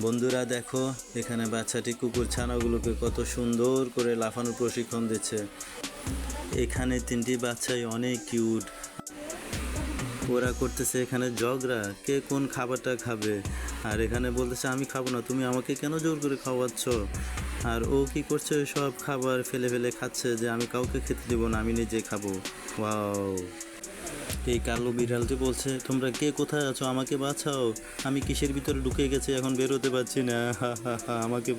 বন্ধুরা দেখো, এখানে বাচ্চাটি কুকুর ছানাগুলোকে কত সুন্দর করে লাফানোর প্রশিক্ষণ দিচ্ছে। এখানে তিনটি বাচ্চাই অনেক কিউট। ওরা করতেছে এখানে ঝগড়া, কে কোন খাবারটা খাবে। আর এখানে বলতেছে আমি খাবো না, তুমি আমাকে কেন জোর করে খাওয়াচ্ছ। আর ও কি করছে, সব খাবার ফেলে ফেলে খাচ্ছে যে আমি কাউকে খেতে দেবো না, আমি নিজে খাবো। ওয়াও! এই কালো বিড়ালটি বলছে তোমরা কে কোথায় আছো, আমাকে বাঁচাও, আমি কিসের ভিতরে ঢুকে গেছি, এখন বেরোতে পারছি না, হা হা হা, আমাকে